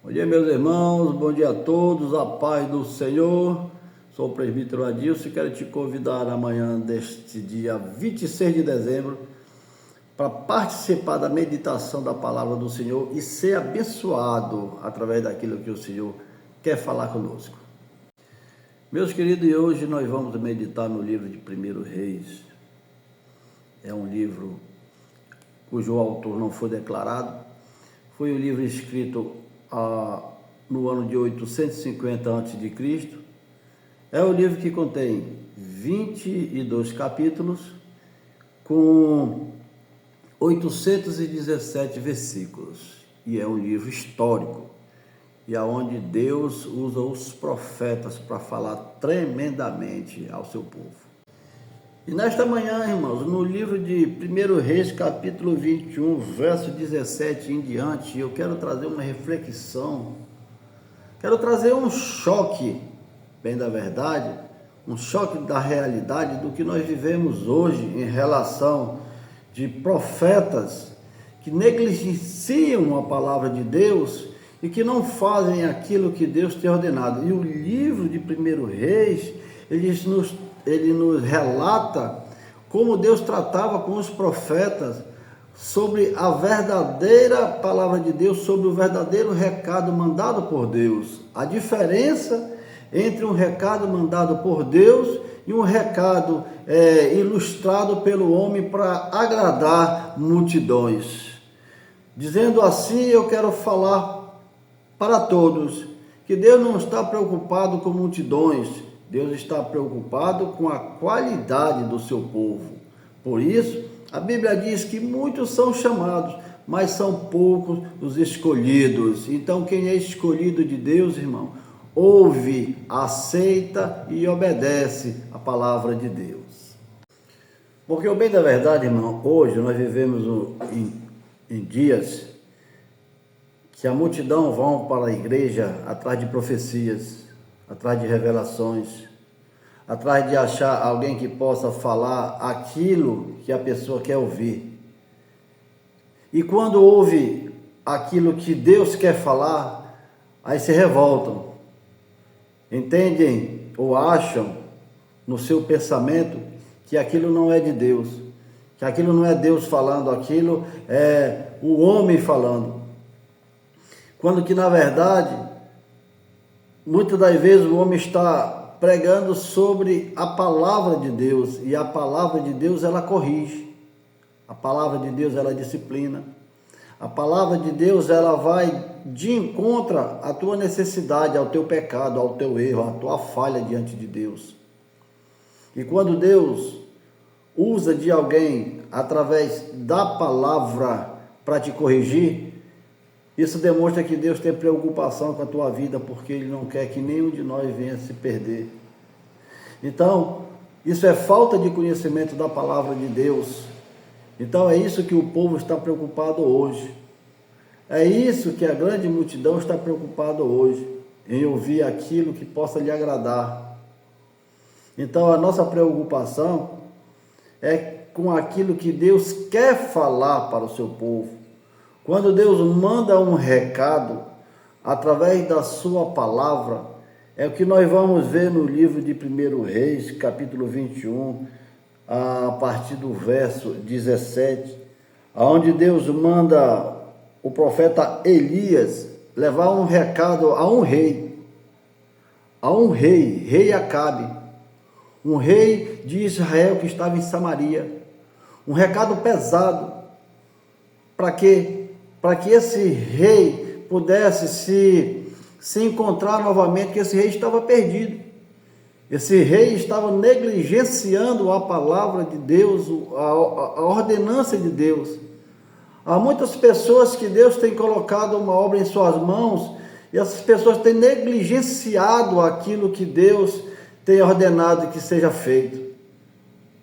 Bom dia, meus irmãos, bom dia a todos, a paz do Senhor. Sou o presbítero Adilson e quero te convidar amanhã deste dia 26 de dezembro para participar da meditação da palavra do Senhor e ser abençoado através daquilo que o Senhor quer falar conosco. Meus queridos, e hoje nós vamos meditar no livro de 1 Reis. É um livro cujo autor não foi declarado. Foi um livro escrito no ano de 850 a.C. É um livro que contém 22 capítulos com 817 versículos. E é um livro histórico, e aonde Deus usa os profetas para falar tremendamente ao seu povo. E nesta manhã, irmãos, no livro de 1 Reis, capítulo 21, verso 17 em diante, eu quero trazer uma reflexão, quero trazer um choque, bem da verdade, um choque da realidade do que nós vivemos hoje em relação de profetas que negligenciam a palavra de Deus e que não fazem aquilo que Deus tem ordenado. E o livro de 1 Reis, ele nos relata como Deus tratava com os profetas sobre a verdadeira palavra de Deus, sobre o verdadeiro recado mandado por Deus. A diferença entre um recado mandado por Deus e um recado ilustrado pelo homem para agradar multidões. Dizendo assim, eu quero falar para todos que Deus não está preocupado com multidões, Deus está preocupado com a qualidade do seu povo. Por isso, a Bíblia diz que muitos são chamados, mas são poucos os escolhidos. Então, quem é escolhido de Deus, irmão, ouve, aceita e obedece a palavra de Deus. Porque o bem da verdade, irmão, hoje nós vivemos em dias que a multidão vão para a igreja atrás de profecias, atrás de revelações, atrás de achar alguém que possa falar aquilo que a pessoa quer ouvir. E quando ouve aquilo que Deus quer falar, aí se revoltam, entendem ou acham no seu pensamento que aquilo não é de Deus, que aquilo não é Deus falando, aquilo é o homem falando. Quando que, na verdade, muitas das vezes o homem está pregando sobre a palavra de Deus, e a palavra de Deus, ela corrige, a palavra de Deus, ela disciplina, a palavra de Deus, ela vai de encontro à tua necessidade, ao teu pecado, ao teu erro, à tua falha diante de Deus. E quando Deus usa de alguém através da palavra para te corrigir, isso demonstra que Deus tem preocupação com a tua vida, porque Ele não quer que nenhum de nós venha se perder. Então, isso é falta de conhecimento da palavra de Deus. Então, é isso que o povo está preocupado hoje. É isso que a grande multidão está preocupado hoje, em ouvir aquilo que possa lhe agradar. Então, a nossa preocupação é com aquilo que Deus quer falar para o seu povo. Quando Deus manda um recado através da sua palavra, é o que nós vamos ver no livro de 1 Reis, capítulo 21, a partir do verso 17, onde Deus manda o profeta Elias levar um recado a um rei, rei Acabe, um rei de Israel que estava em Samaria. Um recado pesado para que esse rei pudesse se encontrar novamente, que esse rei estava perdido. Esse rei estava negligenciando a palavra de Deus, a ordenança de Deus. Há muitas pessoas que Deus tem colocado uma obra em suas mãos, e essas pessoas têm negligenciado aquilo que Deus tem ordenado que seja feito.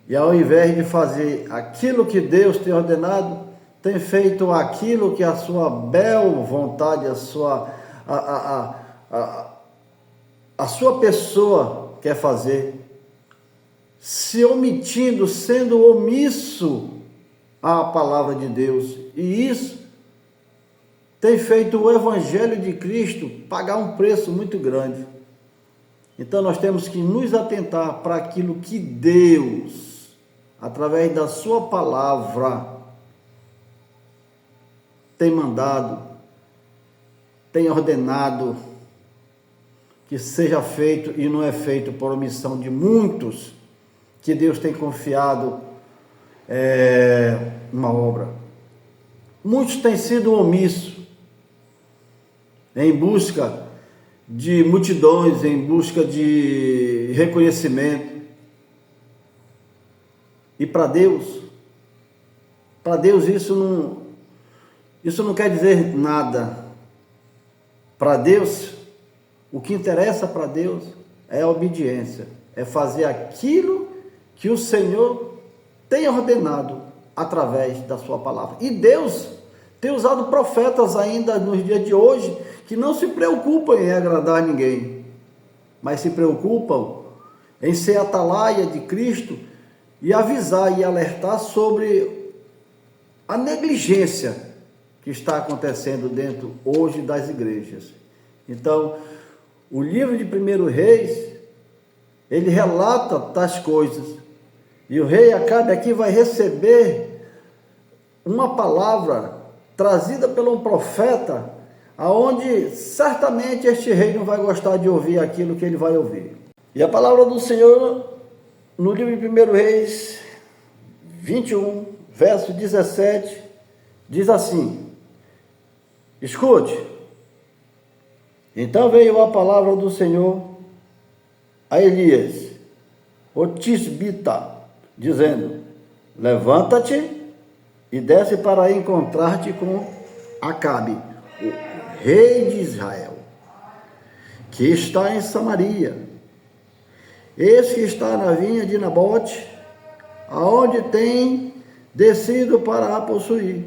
E ao invés de fazer aquilo que Deus tem ordenado, tem feito aquilo que a sua bel vontade, a sua pessoa quer fazer, se omitindo, sendo omisso à palavra de Deus. E isso tem feito o Evangelho de Cristo pagar um preço muito grande. Então nós temos que nos atentar para aquilo que Deus, através da sua palavra, tem mandado, tem ordenado que seja feito, e não é feito por omissão de muitos que Deus tem confiado uma obra. Muitos têm sido omissos em busca de multidões, em busca de reconhecimento. E para Deus isso não quer dizer nada. Para Deus, o que interessa para Deus é a obediência, é fazer aquilo que o Senhor tem ordenado através da sua palavra. E Deus tem usado profetas ainda nos dias de hoje que não se preocupam em agradar ninguém, mas se preocupam em ser atalaia de Cristo e avisar e alertar sobre a negligência que está acontecendo dentro hoje das igrejas. Então, o livro de 1 Reis, ele relata tais coisas, e o rei Acabe aqui vai receber uma palavra trazida por um profeta, aonde certamente este rei não vai gostar de ouvir aquilo que ele vai ouvir. E a palavra do Senhor, no livro de 1 Reis 21, verso 17, diz assim: escute. Então veio a palavra do Senhor a Elias, o tisbita, dizendo: levanta-te e desce para encontrar-te com Acabe, o rei de Israel, que está em Samaria. Eis que está na vinha de Nabote, aonde tem descido para a possuir.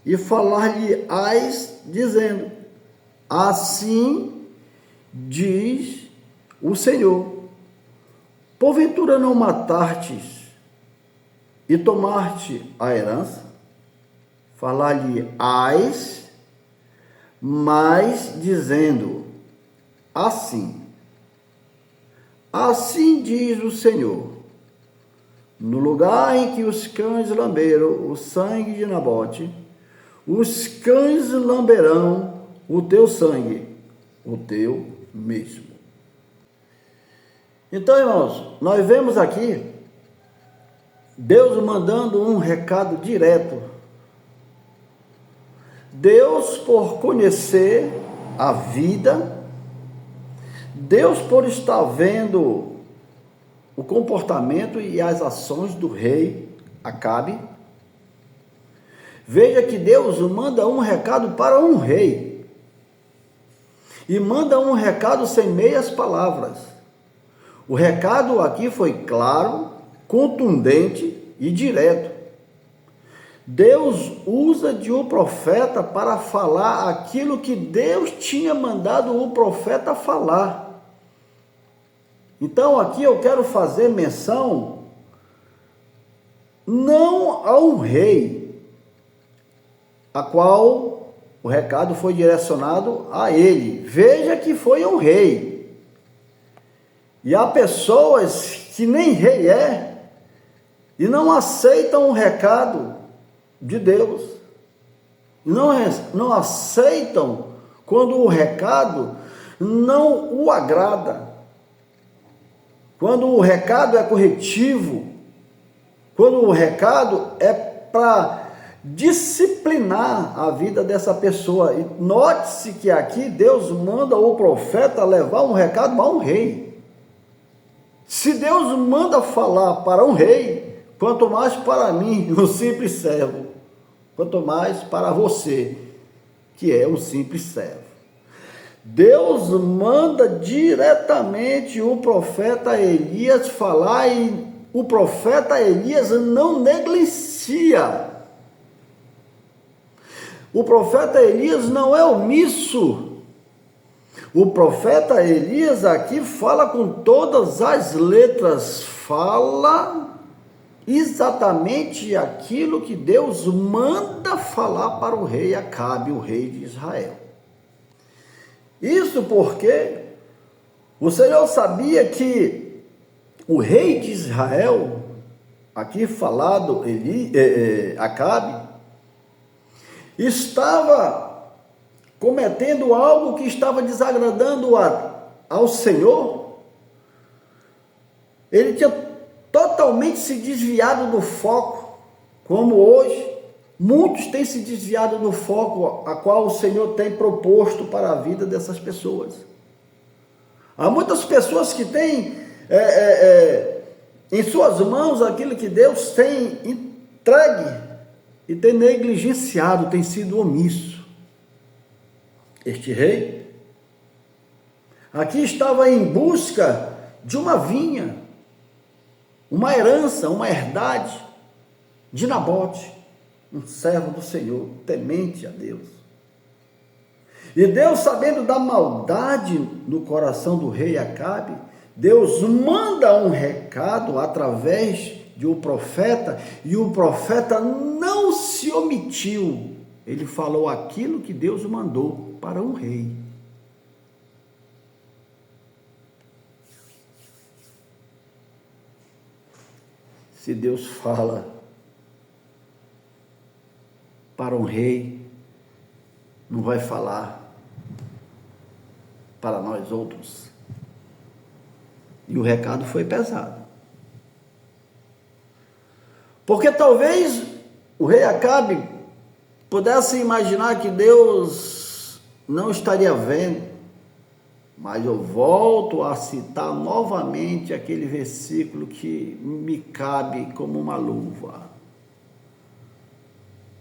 E falar-lhe-ás, dizendo: assim diz o Senhor, porventura não matar-te e tomar-te a herança? Falar-lhe-ás, mas dizendo: assim diz o Senhor, no lugar em que os cães lamberam o sangue de Nabote, os cães lamberão o teu sangue, o teu mesmo. Então, irmãos, nós vemos aqui Deus mandando um recado direto. Deus, por conhecer a vida, Deus, por estar vendo o comportamento e as ações do rei Acabe, veja que Deus manda um recado para um rei, e manda um recado sem meias palavras. O recado aqui foi claro, contundente e direto. Deus usa de um profeta para falar aquilo que Deus tinha mandado o profeta falar. Então aqui eu quero fazer menção não a um rei, a qual o recado foi direcionado a ele. Veja que foi um rei. E há pessoas que nem rei é e não aceitam o recado de Deus. Não aceitam quando o recado não o agrada. Quando o recado é corretivo, quando o recado é para disciplinar a vida dessa pessoa. E note-se que aqui Deus manda o profeta levar um recado a um rei. Se Deus manda falar para um rei, quanto mais para mim, um simples servo, quanto mais para você, que é um simples servo. Deus manda diretamente o profeta Elias falar, e o profeta Elias não negligencia. O profeta Elias não é omisso. O profeta Elias aqui fala com todas as letras, fala exatamente aquilo que Deus manda falar para o rei Acabe, o rei de Israel. Isso porque o Senhor sabia que o rei de Israel, aqui falado Acabe, estava cometendo algo que estava desagradando ao Senhor. Ele tinha totalmente se desviado do foco, como hoje muitos têm se desviado do foco a qual o Senhor tem proposto para a vida dessas pessoas. Há muitas pessoas que têm em suas mãos aquilo que Deus tem entregue e tem negligenciado, tem sido omisso. Este rei aqui estava em busca de uma vinha, uma herança, uma herdade de Nabote, um servo do Senhor, temente a Deus. E Deus, sabendo da maldade no coração do rei Acabe, Deus manda um recado através de um profeta, e o profeta não se omitiu. Ele falou aquilo que Deus mandou para um rei. Se Deus fala para um rei, não vai falar para nós outros. E o recado foi pesado. Porque talvez o rei Acabe pudesse imaginar que Deus não estaria vendo, mas eu volto a citar novamente aquele versículo que me cabe como uma luva.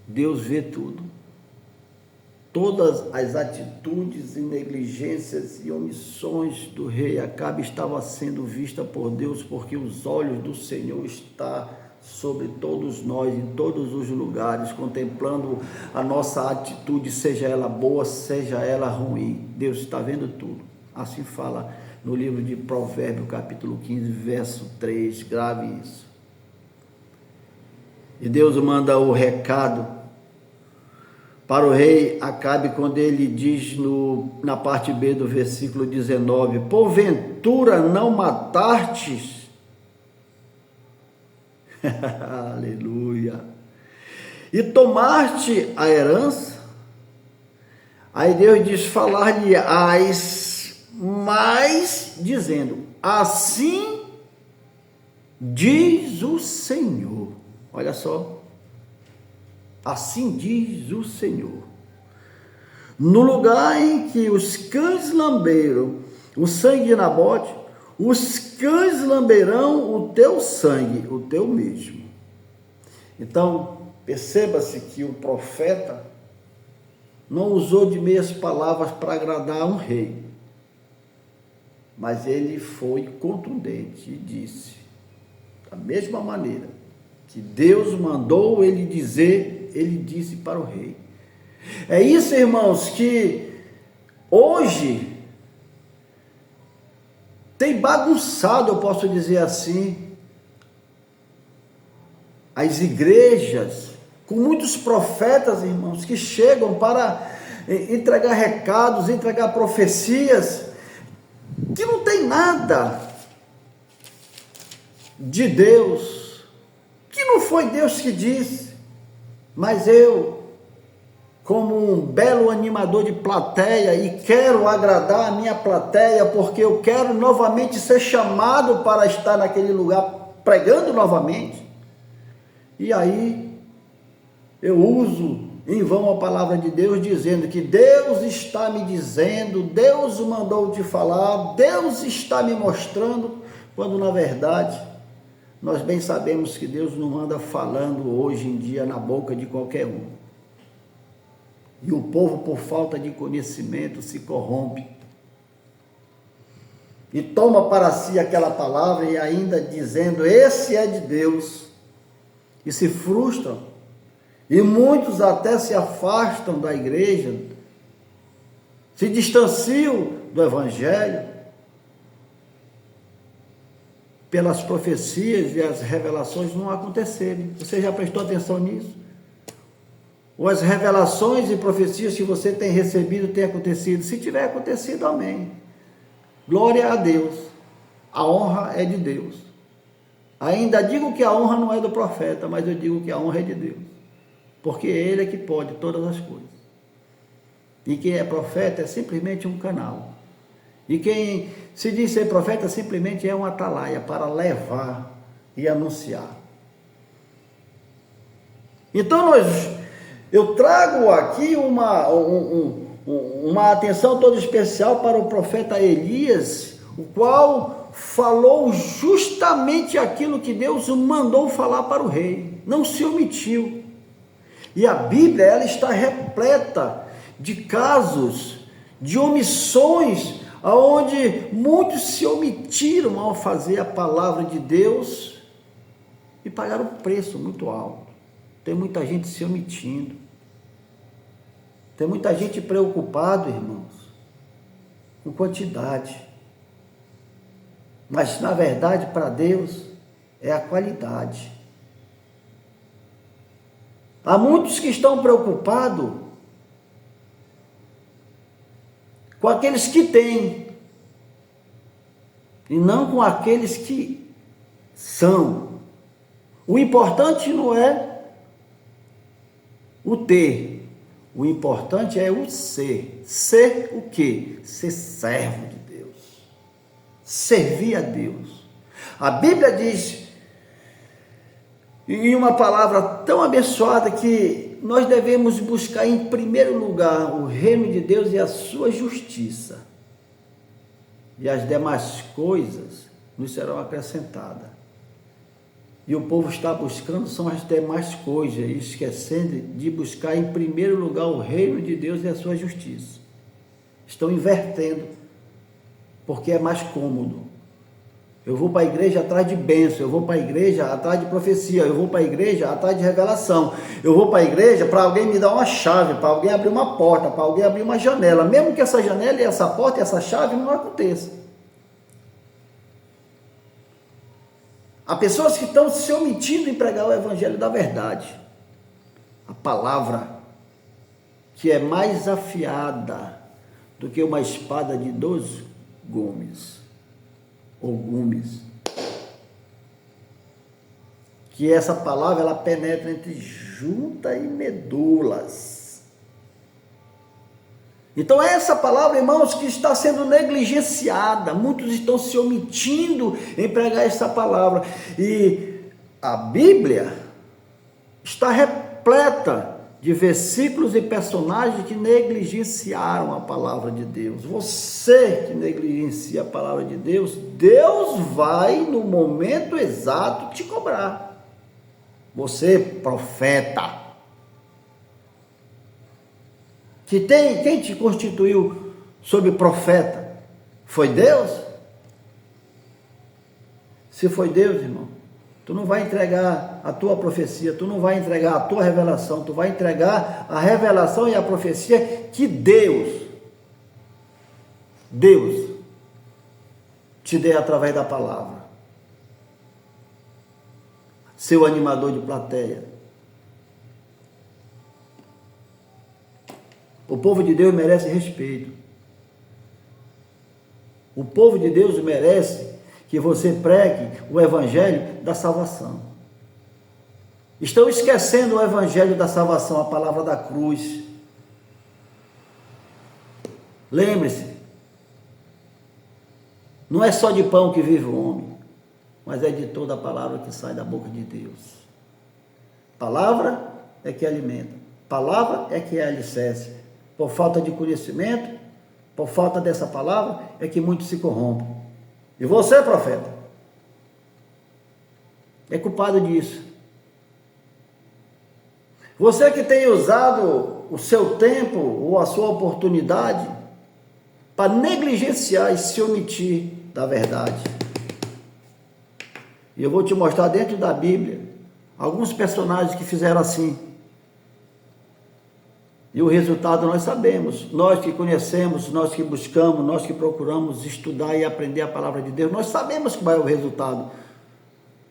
Deus vê tudo. Todas as atitudes e negligências e omissões do rei Acabe estavam sendo vistas por Deus, porque os olhos do Senhor estão sobre todos nós, em todos os lugares, contemplando a nossa atitude, seja ela boa, seja ela ruim. Deus está vendo tudo. Assim fala no livro de Provérbios, capítulo 15, verso 3, grave isso. E Deus manda o recado para o rei Acabe, quando ele diz na parte B do versículo 19: porventura não matastes? Aleluia! E tomaste a herança? Aí Deus diz: falar-lhe-ás mais, dizendo: assim diz o Senhor. Olha só. Assim diz o Senhor: no lugar em que os cães lamberam o sangue de Nabote, os cães lamberão o teu sangue, o teu mesmo. Então, perceba-se que o profeta não usou de meias palavras para agradar um rei, mas ele foi contundente e disse, da mesma maneira que Deus mandou ele dizer, ele disse para o rei. É isso, irmãos, que hoje tem bagunçado, eu posso dizer assim, as igrejas, com muitos profetas, irmãos, que chegam para entregar recados, entregar profecias, que não tem nada de Deus, que não foi Deus que disse, mas eu, como um belo animador de plateia, e quero agradar a minha plateia, porque eu quero novamente ser chamado para estar naquele lugar, pregando novamente, e aí eu uso em vão a palavra de Deus, dizendo que Deus está me dizendo, Deus mandou te falar, Deus está me mostrando, quando na verdade nós bem sabemos que Deus não anda falando hoje em dia na boca de qualquer um. E o povo, por falta de conhecimento, se corrompe e toma para si aquela palavra e ainda dizendo, esse é de Deus, e se frustram, e muitos até se afastam da igreja, se distanciam do evangelho. pelas profecias e as revelações não acontecerem. Você já prestou atenção nisso? Ou as revelações e profecias que você tem recebido têm acontecido? Se tiver acontecido, amém. Glória a Deus. A honra é de Deus. Ainda digo que a honra não é do profeta, mas eu digo que a honra é de Deus. Porque Ele é que pode todas as coisas. E quem é profeta é simplesmente um canal. E quem se diz ser profeta simplesmente é um atalaia para levar e anunciar. Então eu trago aqui uma atenção toda especial para o profeta Elias, o qual falou justamente aquilo que Deus o mandou falar para o rei. Não se omitiu. E a Bíblia, ela está repleta de casos, de omissões, onde muitos se omitiram ao fazer a palavra de Deus e pagaram um preço muito alto. Tem muita gente se omitindo. Tem muita gente preocupada, irmãos, com quantidade. Mas, na verdade, para Deus, é a qualidade. Há muitos que estão preocupados com aqueles que têm, e não com aqueles que são. O importante não é o ter, o importante é o ser. Ser o quê? Ser servo de Deus, servir a Deus. A Bíblia diz, em uma palavra tão abençoada, que nós devemos buscar em primeiro lugar o reino de Deus e a sua justiça, e as demais coisas nos serão acrescentadas. E o povo está buscando são as demais coisas, esquecendo de buscar em primeiro lugar o reino de Deus e a sua justiça. Estão invertendo, porque é mais cômodo. Eu vou para a igreja atrás de bênção, eu vou para a igreja atrás de profecia, eu vou para a igreja atrás de revelação, eu vou para a igreja para alguém me dar uma chave, para alguém abrir uma porta, para alguém abrir uma janela, mesmo que essa janela e essa porta e essa chave não aconteça. Há pessoas que estão se omitindo em pregar o evangelho da verdade, a palavra que é mais afiada do que uma espada de 2 gumes. Ou gumes, que essa palavra ela penetra entre junta e medulas. Então essa palavra, irmãos, que está sendo negligenciada, muitos estão se omitindo em pregar essa palavra, e a Bíblia está repleta de versículos e personagens que negligenciaram a palavra de Deus. Você que negligencia a palavra de Deus, Deus vai no momento exato te cobrar. Você, profeta, quem te constituiu sobre profeta? Foi Deus? Se foi Deus, irmão, tu não vai entregar a tua profecia, tu não vai entregar a tua revelação, tu vai entregar a revelação e a profecia que Deus te dê através da palavra. Seu animador de plateia. O povo de Deus merece respeito. O povo de Deus merece que você pregue o evangelho da salvação. Estão esquecendo o evangelho da salvação, a palavra da cruz. Lembre-se, não é só de pão que vive o homem, mas é de toda a palavra que sai da boca de Deus. Palavra é que alimenta, palavra é que é alicerce. Por falta de conhecimento, por falta dessa palavra, é que muitos se corrompem. E você, profeta, é culpado disso. Você que tem usado o seu tempo ou a sua oportunidade para negligenciar e se omitir da verdade. E eu vou te mostrar dentro da Bíblia alguns personagens que fizeram assim. E o resultado nós sabemos, nós que conhecemos, nós que buscamos, nós que procuramos estudar e aprender a palavra de Deus, nós sabemos qual é o resultado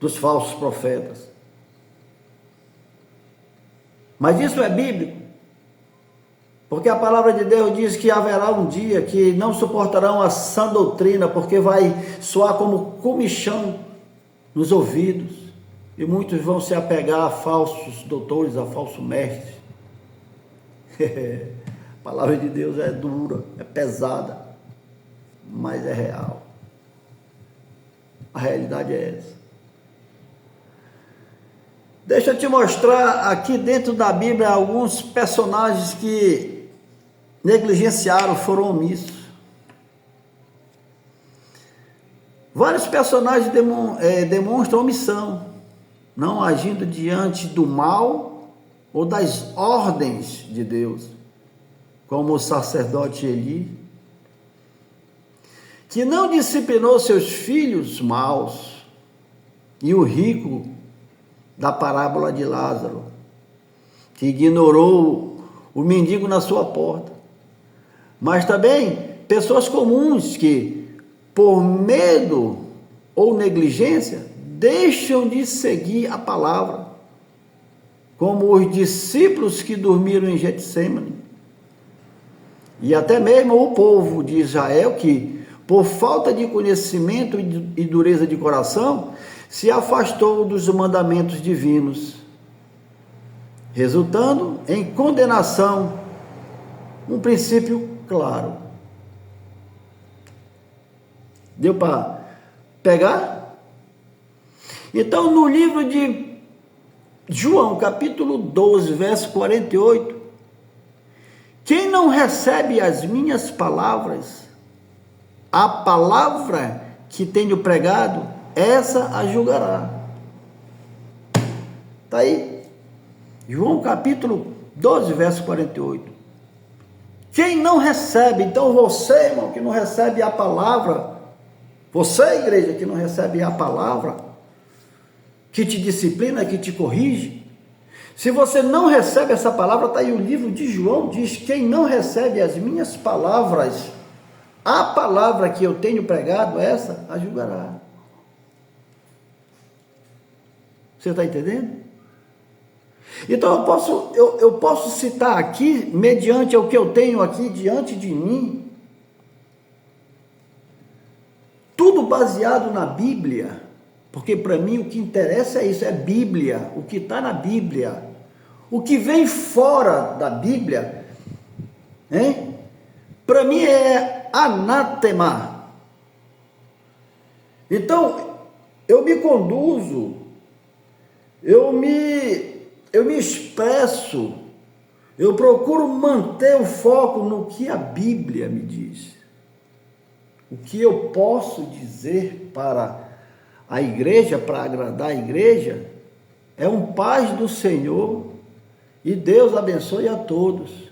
dos falsos profetas. Mas isso é bíblico, porque a palavra de Deus diz que haverá um dia que não suportarão a sã doutrina, porque vai soar como comichão nos ouvidos, e muitos vão se apegar a falsos doutores, a falsos mestres. A palavra de Deus é dura, é pesada, mas é real. A realidade é essa. Deixa eu te mostrar aqui dentro da Bíblia alguns personagens que negligenciaram, foram omissos. Vários personagens demonstram omissão, não agindo diante do mal ou das ordens de Deus, como o sacerdote Eli, que não disciplinou seus filhos maus, e o rico da parábola de Lázaro, que ignorou o mendigo na sua porta, mas também pessoas comuns que, por medo ou negligência, deixam de seguir a palavra, como os discípulos que dormiram em Getsêmani, e até mesmo o povo de Israel que, por falta de conhecimento e dureza de coração, se afastou dos mandamentos divinos, resultando em condenação. Um princípio claro. Deu para pegar? Então, no livro de João, capítulo 12, verso 48, quem não recebe as minhas palavras, a palavra que tenho pregado, essa a julgará. Está aí, João capítulo 12, verso 48. Quem não recebe, então você, irmão, que não recebe a palavra, você, igreja, que não recebe a palavra, que te disciplina, que te corrige, se você não recebe essa palavra, está aí o livro de João, diz, quem não recebe as minhas palavras, a palavra que eu tenho pregado, essa a julgará. Você está entendendo? Então eu posso citar aqui, mediante o que eu tenho aqui diante de mim, tudo baseado na Bíblia, porque para mim o que interessa é isso, é Bíblia, o que está na Bíblia. O que vem fora da Bíblia, para mim é anátema. Então, eu me conduzo, eu me expresso, eu procuro manter o foco no que a Bíblia me diz. O que eu posso dizer para a igreja, para agradar a igreja, é um paz do Senhor e Deus abençoe a todos.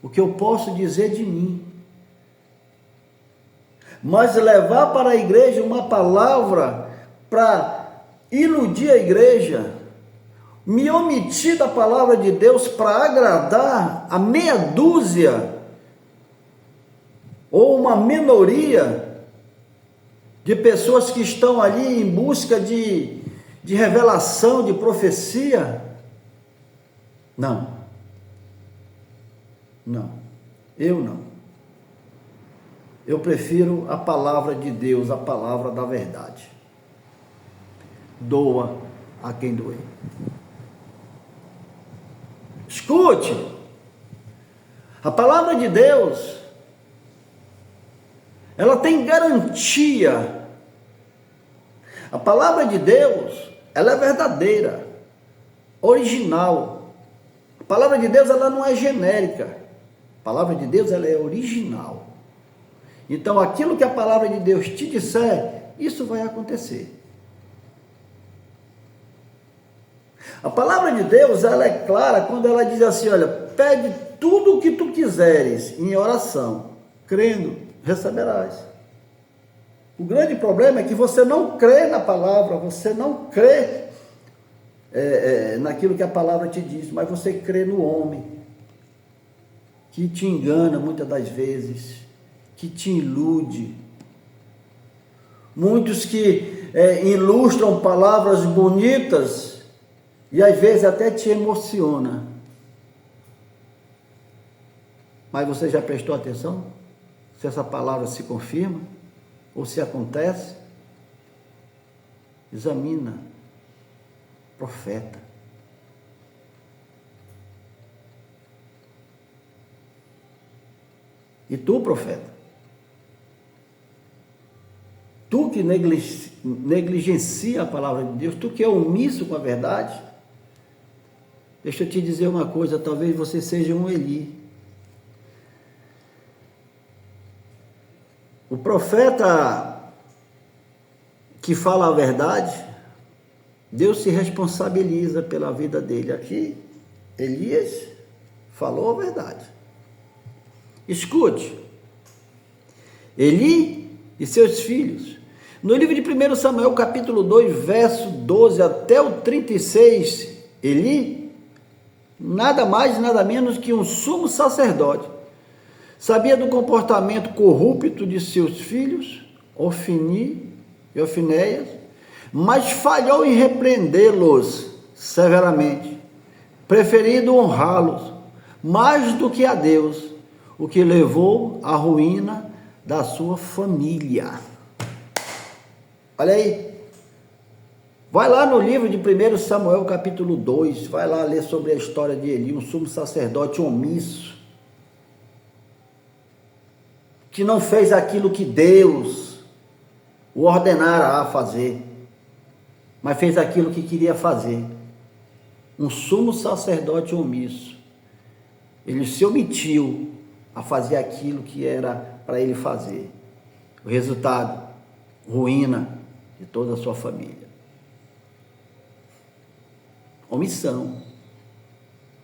O que eu posso dizer de mim. Mas levar para a igreja uma palavra para iludir a igreja, me omitir da palavra de Deus para agradar a meia dúzia ou uma minoria de pessoas que estão ali em busca de revelação, de profecia. Não, eu não. Eu prefiro a palavra de Deus, a palavra da verdade. Doa a quem doer. Escute, a palavra de Deus, ela tem garantia. A palavra de Deus, ela é verdadeira, original. A palavra de Deus, ela não é genérica. A palavra de Deus, ela é original. Então, aquilo que a palavra de Deus te disser, isso vai acontecer. A palavra de Deus, ela é clara quando ela diz assim, olha, pede tudo o que tu quiseres em oração, crendo, receberás. O grande problema é que você não crê na palavra, você não crê naquilo que a palavra te diz, mas você crê no homem, que te engana muitas das vezes, que te ilude. Muitos que ilustram palavras bonitas e às vezes até te emociona. Mas você já prestou atenção? Se essa palavra se confirma ou se acontece? Examina, profeta. E tu, profeta? Tu que negligencia a palavra de Deus, tu que é omisso com a verdade, deixa eu te dizer uma coisa, talvez você seja um Eli. O profeta que fala a verdade, Deus se responsabiliza pela vida dele. Aqui, Elias falou a verdade. Escute, Eli e seus filhos. No livro de 1 Samuel, capítulo 2, verso 12 até o 36, Eli, nada mais, nada menos que um sumo sacerdote, sabia do comportamento corrupto de seus filhos, Ofni e Ofinéias, mas falhou em repreendê-los severamente, preferindo honrá-los mais do que a Deus, o que levou à ruína da sua família. Olha aí, vai lá no livro de 1 Samuel capítulo 2, vai lá ler sobre a história de Eli, um sumo sacerdote omisso, que não fez aquilo que Deus o ordenara a fazer, mas fez aquilo que queria fazer. Um sumo sacerdote omisso, ele se omitiu a fazer aquilo que era para ele fazer. O resultado, ruína de toda a sua família. Omissão.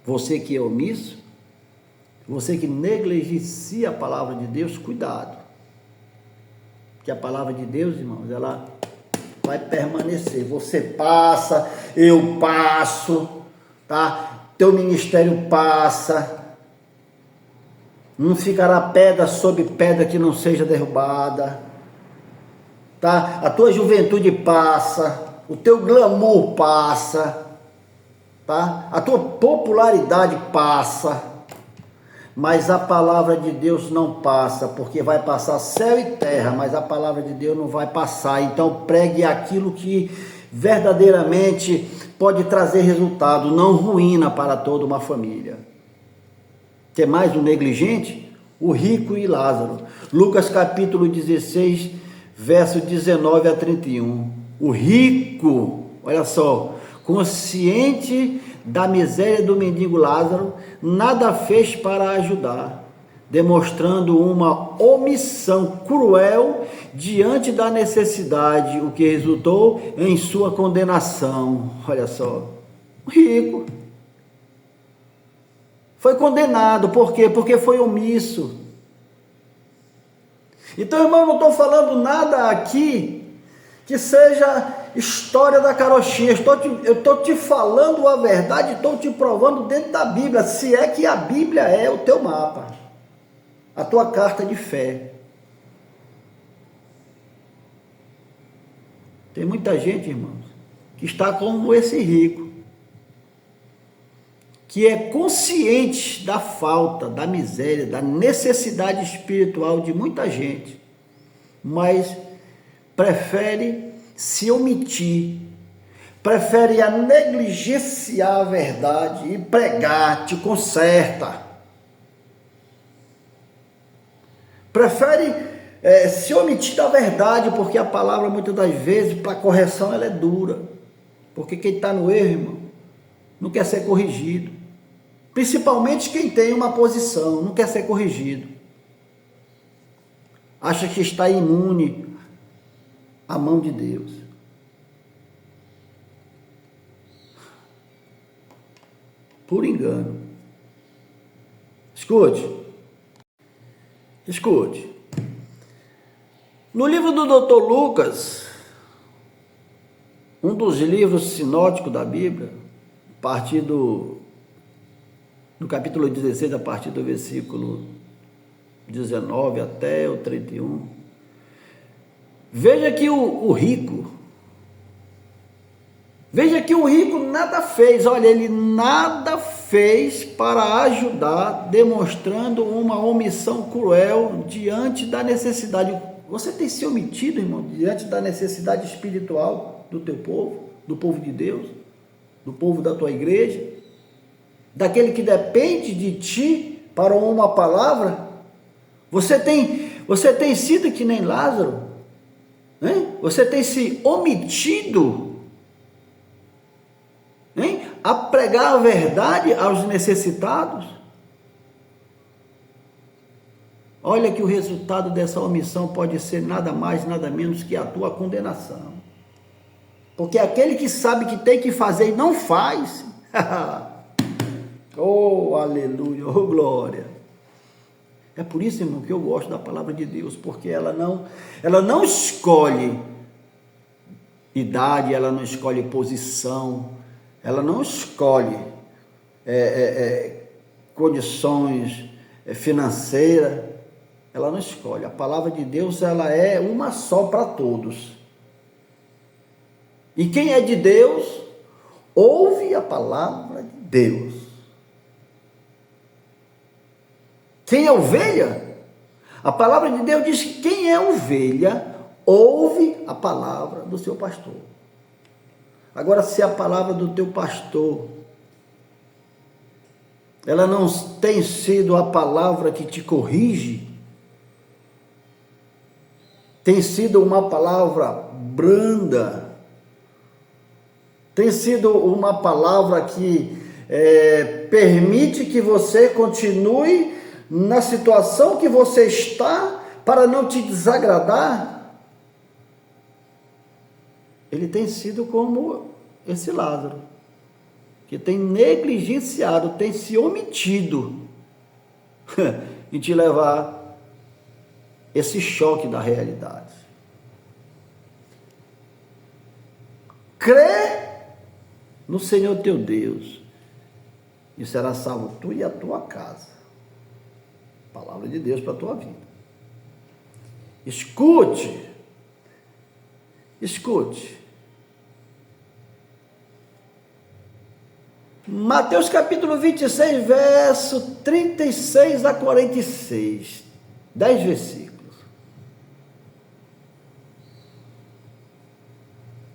Você que é omisso, você que negligencia a palavra de Deus, cuidado. Porque a palavra de Deus, irmãos, ela vai permanecer. Você passa, eu passo, tá? Teu ministério passa. Não ficará pedra sobre pedra que não seja derrubada, tá? A tua juventude passa, o teu glamour passa, tá? A tua popularidade passa, mas a palavra de Deus não passa, porque vai passar céu e terra, mas a palavra de Deus não vai passar. Então pregue aquilo que verdadeiramente pode trazer resultado, não ruína para toda uma família. Tem mais um negligente? O rico e Lázaro. Lucas capítulo 16, verso 19 a 31. O rico, olha só, consciente da miséria do mendigo Lázaro, nada fez para ajudar, demonstrando uma omissão cruel diante da necessidade, o que resultou em sua condenação. Olha só, o rico foi condenado, por quê? Porque foi omisso. Então, irmão, eu não estou falando nada aqui que seja história da carochinha. Eu estou te falando a verdade, estou te provando dentro da Bíblia, se é que a Bíblia é o teu mapa, a tua carta de fé. Tem muita gente, irmãos, que está como esse rico, que é consciente da falta, da miséria, da necessidade espiritual de muita gente, mas prefere se omitir, prefere a negligenciar a verdade e pregar, te conserta. Prefere se omitir da verdade, porque a palavra muitas das vezes, para correção, ela é dura. Porque quem está no erro, irmão, não quer ser corrigido. Principalmente quem tem uma posição, não quer ser corrigido. Acha que está imune à mão de Deus. Por engano. Escute. No livro do Dr. Lucas, um dos livros sinóticos da Bíblia, a partir no capítulo 16, a partir do versículo 19 até o 31, veja que o rico, Veja que o rico nada fez, olha, ele nada fez para ajudar, demonstrando uma omissão cruel diante da necessidade. Você tem se omitido, irmão, diante da necessidade espiritual do teu povo, do povo de Deus, do povo da tua igreja, daquele que depende de ti para uma palavra? Você tem sido que nem Lázaro, hein? Você tem se omitido, hein, a pregar a verdade aos necessitados? Olha que o resultado dessa omissão pode ser nada mais, nada menos que a tua condenação. Porque aquele que sabe que tem que fazer e não faz, oh, aleluia, oh, glória. É por isso, irmão, que eu gosto da palavra de Deus, porque ela não escolhe idade, ela não escolhe posição, ela não escolhe condições financeiras, ela não escolhe. A palavra de Deus, ela é uma só para todos. E quem é de Deus, ouve a palavra de Deus. Quem é ovelha? A palavra de Deus diz que quem é ovelha, ouve a palavra do seu pastor. Agora, se a palavra do teu pastor, ela não tem sido a palavra que te corrige, tem sido uma palavra branda, tem sido uma palavra que permite que você continue na situação que você está para não te desagradar, ele tem sido como esse Lázaro, que tem negligenciado, tem se omitido em te levar esse choque da realidade. Crê no Senhor teu Deus e será salvo tu e a tua casa. Palavra de Deus para a tua vida. Escute. Mateus capítulo 26, verso 36 a 46. 10 versículos.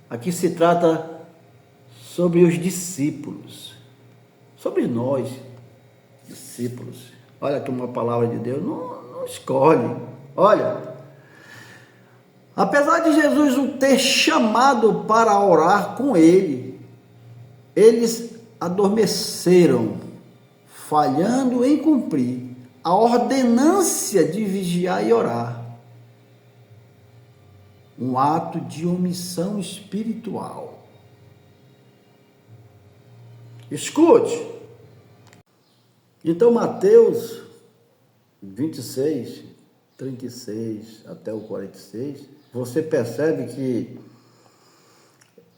Aqui se trata sobre os discípulos. Sobre nós, discípulos. Olha que uma palavra de Deus não escolhe. Olha, apesar de Jesus o ter chamado para orar com ele, eles adormeceram, falhando em cumprir a ordenância de vigiar e orar. Um ato de omissão espiritual. Escute. Então, Mateus 26, 36 até o 46, você percebe que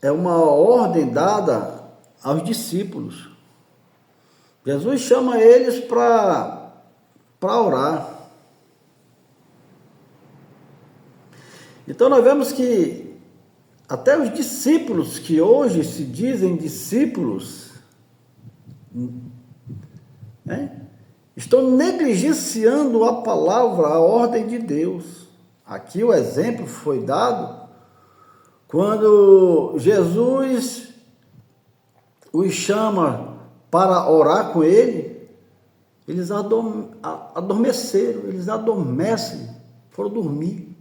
é uma ordem dada aos discípulos. Jesus chama eles para orar. Então, nós vemos que até os discípulos que hoje se dizem discípulos, estão negligenciando a palavra, a ordem de Deus. Aqui o exemplo foi dado quando Jesus os chama para orar com ele, eles adormeceram, eles adormecem, foram dormir,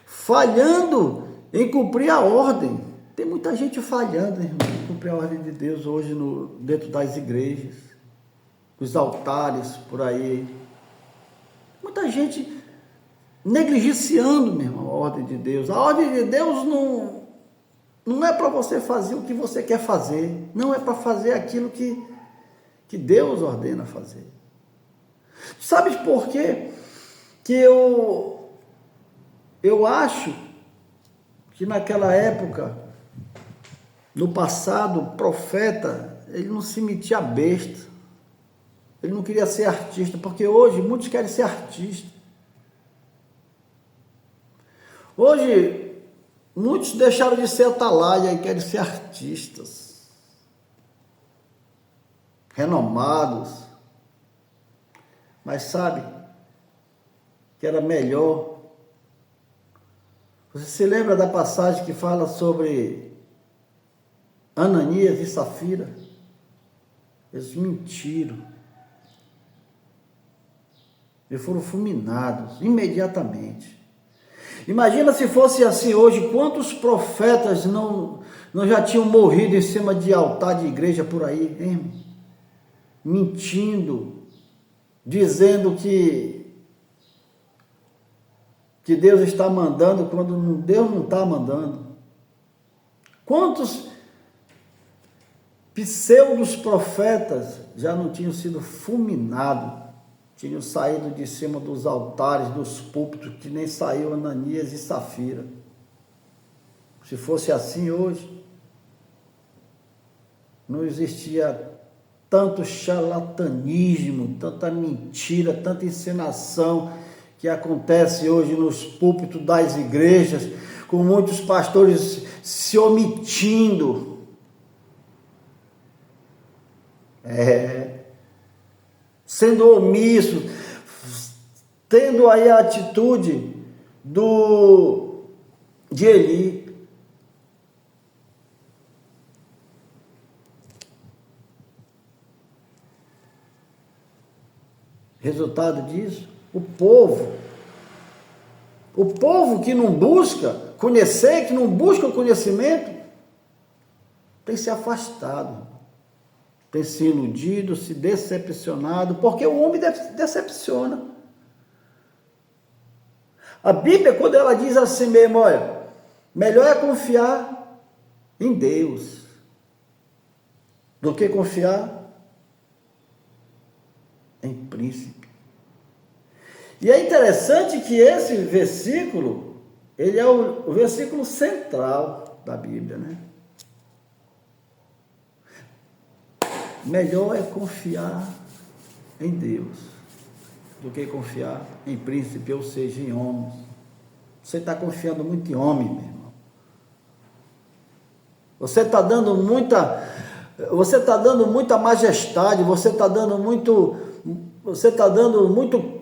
falhando em cumprir a ordem. Tem muita gente falhando, irmão, em cumprir a ordem de Deus hoje dentro das igrejas, nos altares, por aí. Muita gente negligenciando, meu irmão, a ordem de Deus. A ordem de Deus não é para você fazer o que você quer fazer, não é para fazer aquilo que Deus ordena fazer. Sabe por quê? Que eu acho que naquela época, no passado, o profeta, ele não se metia besta, ele não queria ser artista, porque hoje muitos querem ser artistas. Hoje, Muitos deixaram de ser atalaia e querem ser artistas, renomados. Mas sabe que era melhor. Você se lembra da passagem que fala sobre Ananias e Safira? Eles mentiram. E foram fulminados imediatamente. Imagina se fosse assim hoje, quantos profetas não já tinham morrido em cima de altar de igreja por aí, hein? Mentindo, dizendo que Deus está mandando quando Deus não está mandando. Quantos pseudos profetas já não tinham sido fulminados, tinham saído de cima dos altares, dos púlpitos, que nem saiu Ananias e Safira. Se fosse assim hoje, não existia tanto charlatanismo, tanta mentira, tanta encenação que acontece hoje nos púlpitos das igrejas, com muitos pastores se omitindo. Sendo omisso, tendo aí a atitude de Eli. Resultado disso, o povo que não busca conhecer, que não busca o conhecimento, tem se afastado, tem se iludido, se decepcionado, porque o homem decepciona. A Bíblia, quando ela diz assim mesmo, olha, melhor é confiar em Deus do que confiar em príncipe. E é interessante que esse versículo, ele é o versículo central da Bíblia, né? Melhor é confiar em Deus do que confiar em príncipe, ou seja, em homens. Você está confiando muito em homem, meu irmão. Você está dando muita majestade, você está dando muito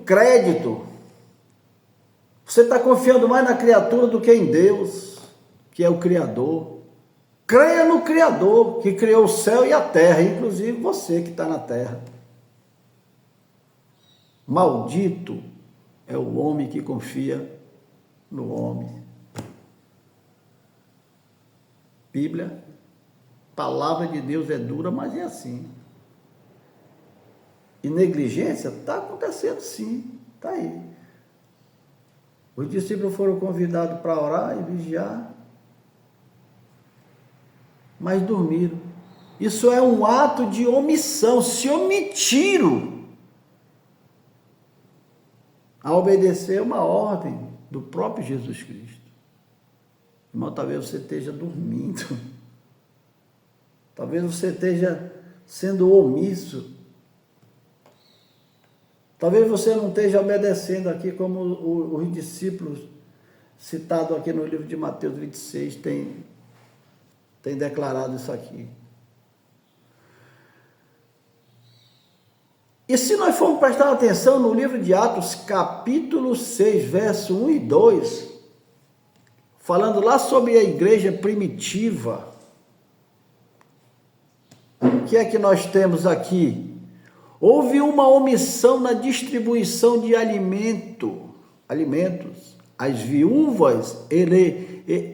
crédito. Você está confiando mais na criatura do que em Deus, que é o Criador. Creia no Criador, que criou o céu e a terra, inclusive você que está na terra. Maldito é o homem que confia no homem. Bíblia, palavra de Deus é dura, mas é assim. E negligência está acontecendo sim, está aí. Os discípulos foram convidados para orar e vigiar, mas dormiram. Isso é um ato de omissão, se omitiram a obedecer uma ordem do próprio Jesus Cristo. Irmão, talvez você esteja dormindo, talvez você esteja sendo omisso, talvez você não esteja obedecendo aqui como os discípulos citados aqui no livro de Mateus 26 tem declarado isso aqui. E se nós formos prestar atenção no livro de Atos, capítulo 6, verso 1 e 2, falando lá sobre a igreja primitiva, o que é que nós temos aqui? Houve uma omissão na distribuição de alimentos. As viúvas helenistas,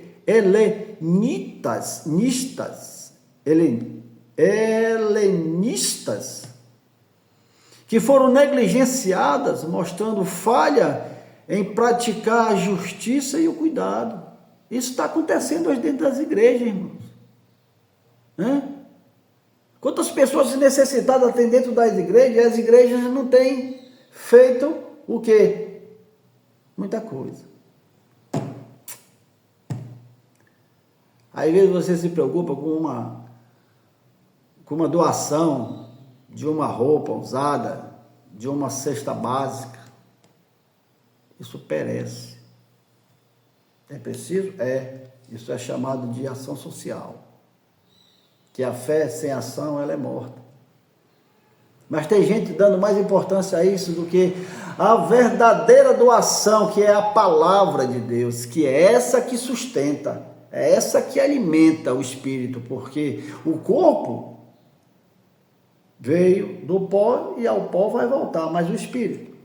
que foram negligenciadas, mostrando falha em praticar a justiça e o cuidado. Isso está acontecendo hoje dentro das igrejas, irmãos. Quantas pessoas necessitadas tem dentro das igrejas, e as igrejas não têm feito o quê? Muita coisa. Às vezes você se preocupa com uma doação de uma roupa usada, de uma cesta básica. Isso perece. É preciso? É. Isso é chamado de ação social. Que a fé sem ação, ela é morta. Mas tem gente dando mais importância a isso do que a verdadeira doação, que é a palavra de Deus, que é essa que sustenta, é essa que alimenta o espírito, porque o corpo veio do pó e ao pó vai voltar, mas o espírito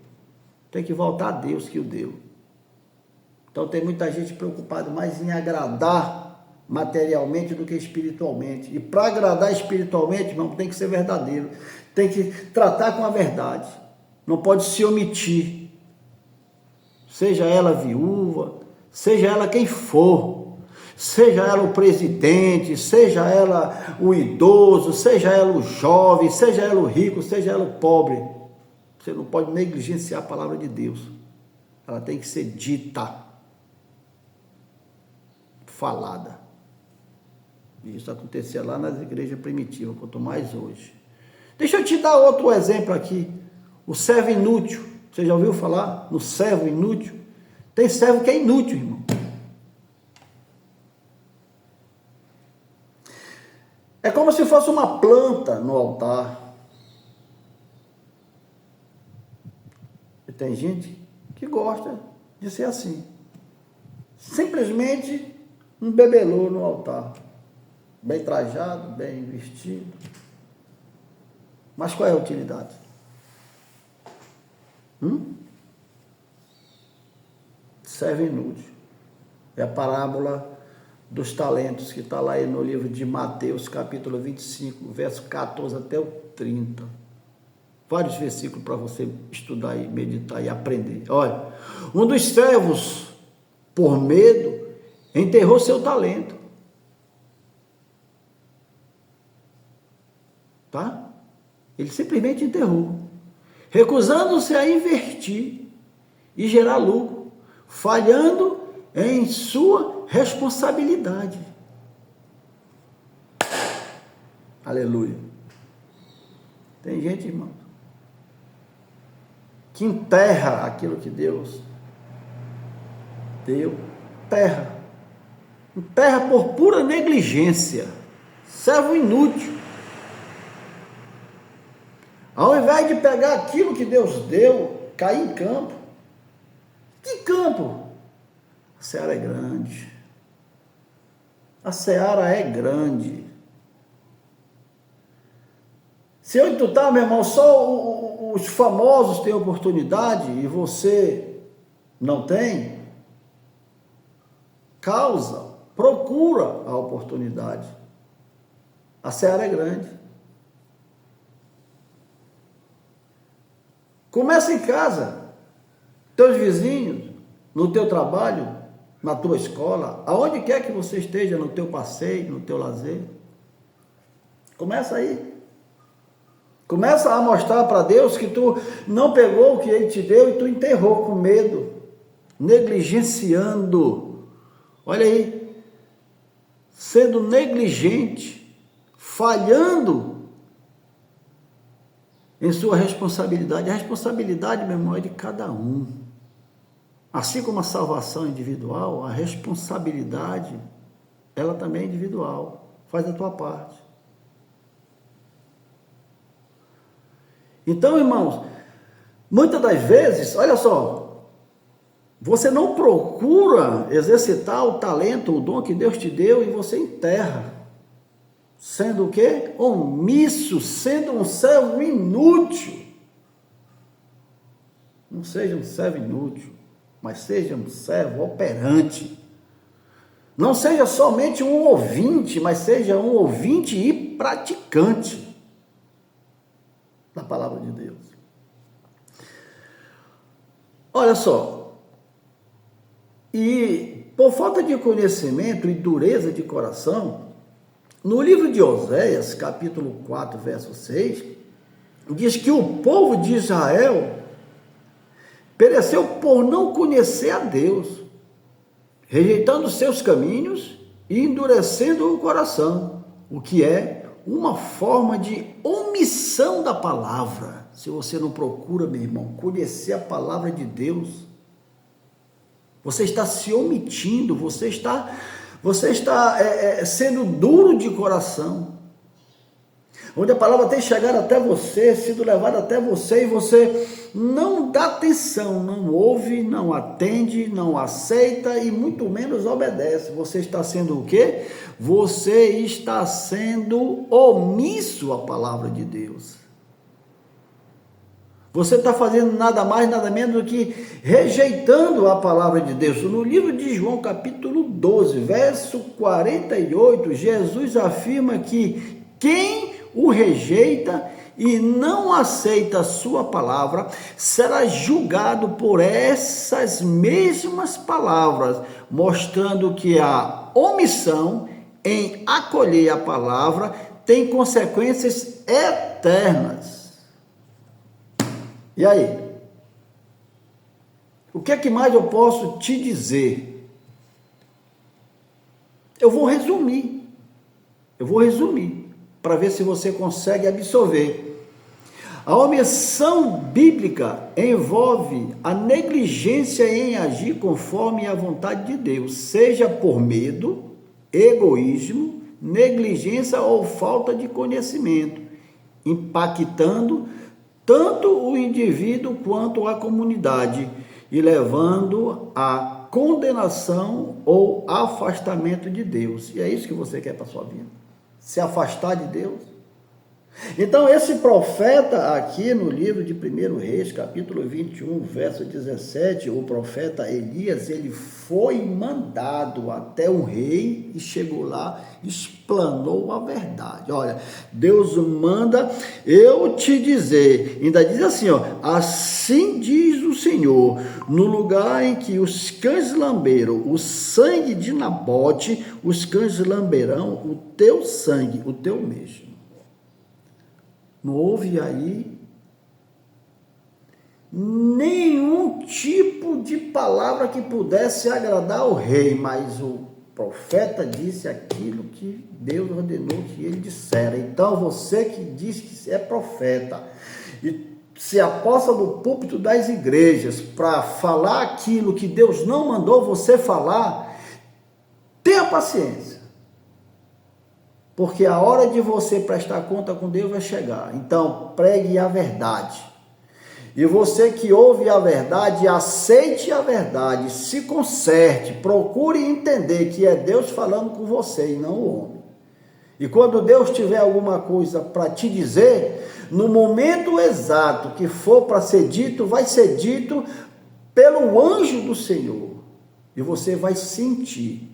tem que voltar a Deus que o deu. Então tem muita gente preocupada mais em agradar materialmente do que espiritualmente. E para agradar espiritualmente, irmão, tem que ser verdadeiro. Tem que tratar com a verdade. Não pode se omitir. Seja ela viúva, seja ela quem for. Seja ela o presidente, seja ela o idoso, seja ela o jovem, seja ela o rico, seja ela o pobre. Você não pode negligenciar a palavra de Deus. Ela tem que ser dita, falada. E isso acontecia lá nas igrejas primitivas, quanto mais hoje. Deixa eu te dar outro exemplo aqui. O servo inútil. Você já ouviu falar no servo inútil? Tem servo que é inútil, irmão. É como se fosse uma planta no altar. E tem gente que gosta de ser assim. Simplesmente um bebelô no altar. Bem trajado, bem vestido. Mas qual é a utilidade? Servo inútil. É a parábola dos talentos que está lá aí no livro de Mateus, capítulo 25, verso 14 até o 30. Vários versículos para você estudar e meditar e aprender. Olha, um dos servos, por medo, enterrou seu talento. Tá? Ele simplesmente enterrou, recusando-se a investir e gerar lucro, falhando em sua responsabilidade. Aleluia. Tem gente, irmão, que enterra aquilo que Deus deu. Enterra por pura negligência. Servo inútil. Ao invés de pegar aquilo que Deus deu, cair em campo. Que campo? A seara é grande. A seara é grande. Se onde tu está, meu irmão, só os famosos têm oportunidade e você não tem, procura a oportunidade. A seara é grande. Começa em casa, teus vizinhos, no teu trabalho, na tua escola, aonde quer que você esteja, no teu passeio, no teu lazer. Começa aí. Começa a mostrar para Deus que tu não pegou o que Ele te deu e tu enterrou com medo, negligenciando. Olha aí, sendo negligente, falhando em sua responsabilidade. A responsabilidade, meu irmão, é de cada um. Assim como a salvação é individual, a responsabilidade, ela também é individual. Faz a tua parte. Então, irmãos, muitas das vezes, olha só, você não procura exercitar o talento, o dom que Deus te deu e você enterra. Sendo o quê? Omisso, sendo um servo inútil. Não seja um servo inútil, mas seja um servo operante. Não seja somente um ouvinte, mas seja um ouvinte e praticante da palavra de Deus. Olha só, e por falta de conhecimento e dureza de coração, no livro de Oséias, capítulo 4, verso 6, diz que o povo de Israel pereceu por não conhecer a Deus, rejeitando seus caminhos e endurecendo o coração, o que é uma forma de omissão da palavra. Se você não procura, meu irmão, conhecer a palavra de Deus, você está se omitindo, você está Você está sendo duro de coração, onde a palavra tem chegado até você, sido levada até você, e você não dá atenção, não ouve, não atende, não aceita e muito menos obedece. Você está sendo o quê? Você está sendo omisso à palavra de Deus. Você está fazendo nada mais, nada menos do que rejeitando a palavra de Deus. No livro de João, capítulo 12, verso 48, Jesus afirma que quem o rejeita e não aceita a sua palavra será julgado por essas mesmas palavras, mostrando que a omissão em acolher a palavra tem consequências eternas. E aí? O que é que mais eu posso te dizer? Eu vou resumir para ver se você consegue absorver. A omissão bíblica envolve a negligência em agir conforme a vontade de Deus, seja por medo, egoísmo, negligência ou falta de conhecimento, impactando tanto o indivíduo quanto a comunidade e levando à condenação ou afastamento de Deus. E é isso que você quer para a sua vida? Se afastar de Deus? Então, esse profeta aqui no livro de 1 Reis, capítulo 21, verso 17, o profeta Elias, ele foi mandado até o rei e chegou lá, explanou a verdade. Olha, Deus manda eu te dizer, ainda diz assim, ó, assim diz o Senhor, no lugar em que os cães lamberam o sangue de Nabote, os cães lamberão o teu sangue, o teu mesmo. Não houve aí nenhum tipo de palavra que pudesse agradar ao rei, mas o profeta disse aquilo que Deus ordenou que ele dissera. Então você que diz que é profeta e se aposta do púlpito das igrejas para falar aquilo que Deus não mandou você falar, tenha paciência. Porque a hora de você prestar conta com Deus vai chegar. Então, pregue a verdade. E você que ouve a verdade, aceite a verdade, se conserte, procure entender que é Deus falando com você e não o homem. E quando Deus tiver alguma coisa para te dizer, no momento exato que for para ser dito, vai ser dito pelo anjo do Senhor. E você vai sentir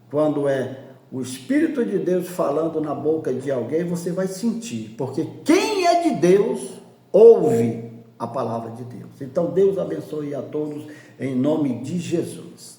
quando é o Espírito de Deus falando na boca de alguém, você vai sentir, porque quem é de Deus, ouve a palavra de Deus. Então, Deus abençoe a todos, em nome de Jesus.